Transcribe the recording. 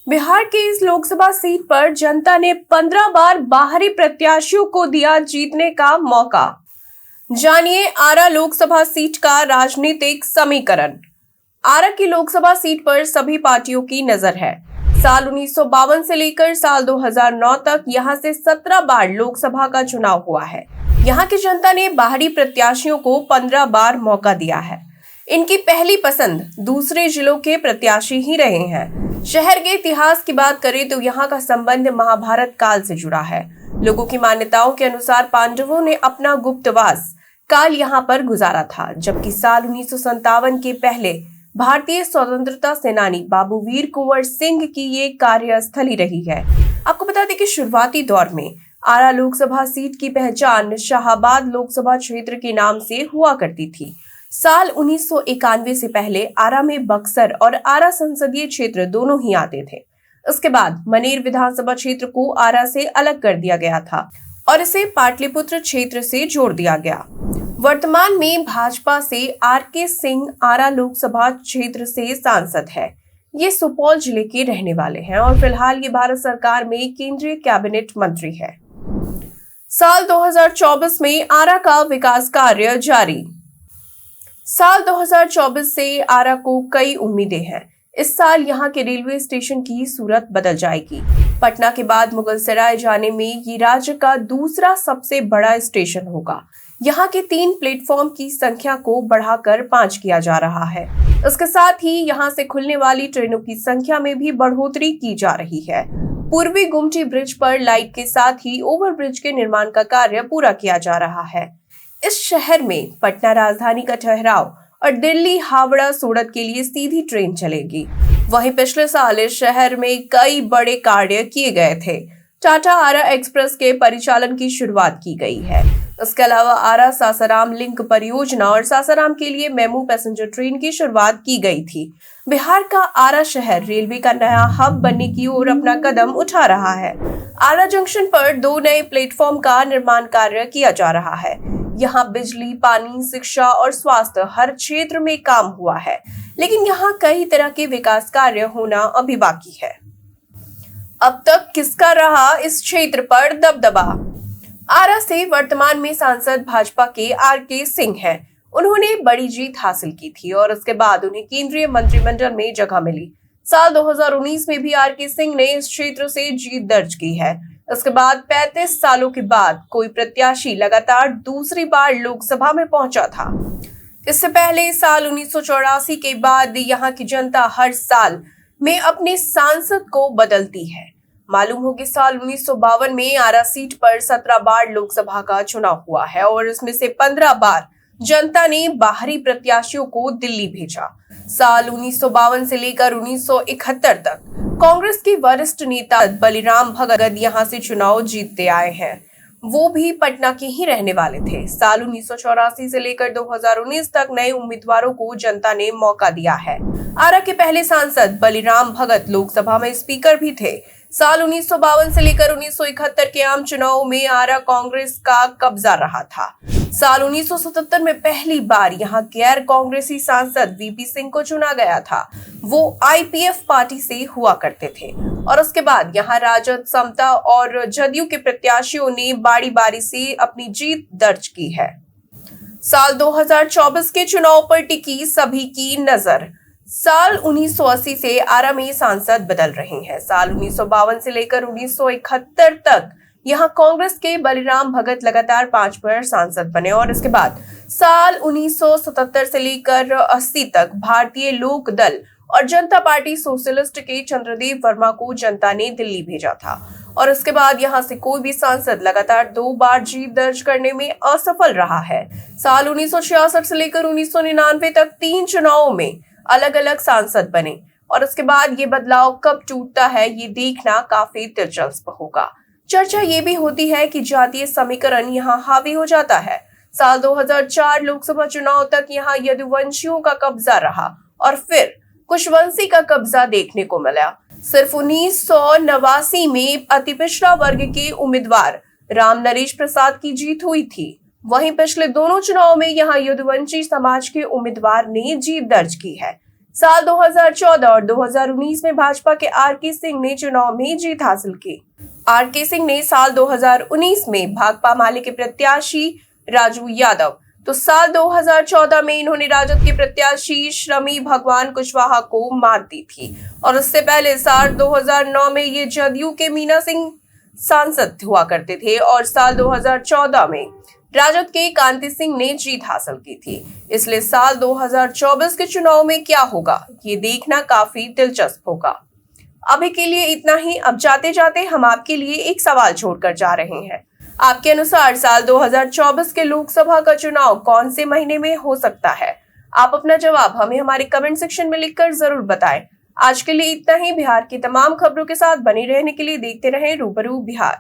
बिहार के इस लोकसभा सीट पर जनता ने 15 बार बाहरी प्रत्याशियों को दिया जीतने का मौका। जानिए आरा लोकसभा सीट का राजनीतिक समीकरण। आरा की लोकसभा सीट पर सभी पार्टियों की नजर है। साल 1952 से लेकर साल 2009 तक यहां से 17 बार लोकसभा का चुनाव हुआ है। यहां की जनता ने बाहरी प्रत्याशियों को 15 बार मौका दिया है। इनकी पहली पसंद दूसरे जिलों के प्रत्याशी ही रहे हैं। शहर के इतिहास की बात करें तो यहाँ का संबंध महाभारत काल से जुड़ा है। लोगों की मान्यताओं के अनुसार पांडवों ने अपना गुप्तवास काल यहाँ पर गुजारा था, जबकि साल 1957 के पहले भारतीय स्वतंत्रता सेनानी बाबू वीर कुंवर सिंह की ये कार्यस्थली रही है। आपको बता दें कि शुरुआती दौर में आरा लोकसभा सीट की पहचान शाहाबाद लोकसभा क्षेत्र के नाम से हुआ करती थी। साल 1991 से पहले आरा में बक्सर और आरा संसदीय क्षेत्र दोनों ही आते थे। उसके बाद मनेर विधानसभा क्षेत्र को आरा से अलग कर दिया गया था और इसे पाटलिपुत्र क्षेत्र से जोड़ दिया गया। वर्तमान में भाजपा से आर.के. सिंह आरा लोकसभा क्षेत्र से सांसद है। ये सुपौल जिले के रहने वाले हैं और फिलहाल ये भारत सरकार में केंद्रीय कैबिनेट मंत्री है। साल 2024 में आरा का विकास कार्य जारी। साल 2024 से आरा को कई उम्मीदें हैं। इस साल यहाँ के रेलवे स्टेशन की सूरत बदल जाएगी। पटना के बाद मुगलसराय जाने में ये राज्य का दूसरा सबसे बड़ा स्टेशन होगा। यहाँ के 3 प्लेटफॉर्म की संख्या को बढ़ाकर 5 किया जा रहा है। इसके साथ ही यहाँ से खुलने वाली ट्रेनों की संख्या में भी बढ़ोतरी की जा रही है। पूर्वी गुमटी ब्रिज पर लाइट के साथ ही ओवरब्रिज के निर्माण का कार्य पूरा किया जा रहा है। इस शहर में पटना राजधानी का ठहराव और दिल्ली हावड़ा सूरत के लिए सीधी ट्रेन चलेगी। वहीं पिछले साल इस शहर में कई बड़े कार्य किए गए थे। टाटा आरा एक्सप्रेस के परिचालन की शुरुआत की गई है। इसके अलावा आरा सासाराम लिंक परियोजना और सासाराम के लिए मेमू पैसेंजर ट्रेन की शुरुआत की गई थी। बिहार का आरा शहर रेलवे का नया हब बनने की ओर अपना कदम उठा रहा है। आरा जंक्शन पर 2 नए प्लेटफॉर्म का निर्माण कार्य किया जा रहा है। यहाँ बिजली, पानी, शिक्षा और स्वास्थ्य हर क्षेत्र में काम हुआ है, लेकिन यहाँ कई तरह के विकास कार्य होना अभी बाकी है। अब तक किसका रहा इस क्षेत्र पर दबदबा? आरा से वर्तमान में सांसद भाजपा के आर.के. सिंह हैं। उन्होंने बड़ी जीत हासिल की थी और उसके बाद उन्हें केंद्रीय मंत्रिमंडल में जगह मिली। साल 2019 में भी आर.के. सिंह ने इस क्षेत्र से जीत दर्ज की है। इसके बाद 35 सालों के बाद कोई प्रत्याशी लगातार दूसरी बार लोकसभा में पहुंचा था। इससे पहले साल 1984 के बाद यहाँ की जनता हर साल में अपने सांसद को बदलती है। मालूम हो कि साल 1952 में आरा सीट पर 17 बार लोकसभा का चुनाव हुआ है और इसमें से 15 बार जनता ने बाहरी प्रत्याशियों को दिल्ली भेजा। साल 1952 से लेकर 1971 तक कांग्रेस के वरिष्ठ नेता बलिराम भगत यहाँ से चुनाव जीतते आए हैं। वो भी पटना के ही रहने वाले थे। साल 1984 से लेकर 2019 तक नए उम्मीदवारों को जनता ने मौका दिया है। आरा के पहले सांसद बलिराम भगत लोकसभा में स्पीकर भी थे। साल 1952 से लेकर 1971 के आम चुनाव में आरा कांग्रेस का कब्जा रहा था। साल 1977 में पहली बार यहाँ गैर कांग्रेसी सांसद वीपी सिंह को चुना गया था। वो आईपीएफ पार्टी से हुआ करते थे और उसके बाद यहाँ राजद, समता और जदयू के प्रत्याशियों ने बारी बारी से अपनी जीत दर्ज की है। साल 2024 के चुनाव पर टिकी सभी की नजर। साल 1980 से आरा में सांसद बदल रहे हैं। साल 1952 से लेकर 1971 तक यहाँ कांग्रेस के बलिराम भगत लगातार 5 बार सांसद बने और इसके बाद साल 1977 से लेकर 80 तक भारतीय लोक दल और जनता पार्टी सोशलिस्ट के चंद्रदेव वर्मा को जनता ने दिल्ली भेजा था और इसके बाद यहाँ से कोई भी सांसद लगातार 2 बार जीत दर्ज करने में असफल रहा है। साल 1966 से लेकर 1999 तक 3 चुनावों में अलग अलग सांसद बने और उसके बाद ये बदलाव कब टूटता है ये देखना काफी दिलचस्प होगा। चर्चा ये भी होती है कि जातीय समीकरण यहाँ हावी हो जाता है। साल 2004 लोकसभा चुनाव तक यहाँ यदुवंशियों का कब्जा रहा और फिर कुशवंशी का कब्जा देखने को मिला। सिर्फ 1989 में अति पिछड़ा वर्ग के उम्मीदवार राम नरेश प्रसाद की जीत हुई थी। वहीं पिछले दोनों चुनाव में यहाँ यदुवंशी समाज के उम्मीदवार ने जीत दर्ज की है। साल 2014 और 2019 में भाजपा के आर.के. सिंह ने चुनाव में जीत हासिल की। आर.के. सिंह ने साल 2019 में भाकपा माले के प्रत्याशी राजू यादव, तो साल 2014 में इन्होंने राजद के प्रत्याशी श्रमी भगवान कुशवाहा को मात दी थी और उससे पहले साल 2009 में ये जदयू के मीना सिंह सांसद हुआ करते थे और साल 2014 में राजद के कांति सिंह ने जीत हासिल की थी। इसलिए साल 2024 के चुनाव में क्या होगा, ये देखना काफी दिलचस्प होगा। अभी के लिए इतना ही। अब जाते जाते हम आपके लिए एक सवाल छोड़कर जा रहे हैं। आपके अनुसार साल 2024 के लोकसभा का चुनाव कौन से महीने में हो सकता है? आप अपना जवाब हमें हमारे कमेंट सेक्शन में लिखकर जरूर बताएं। आज के लिए इतना ही। बिहार की तमाम खबरों के साथ बने रहने के लिए देखते रहें रूबरू बिहार।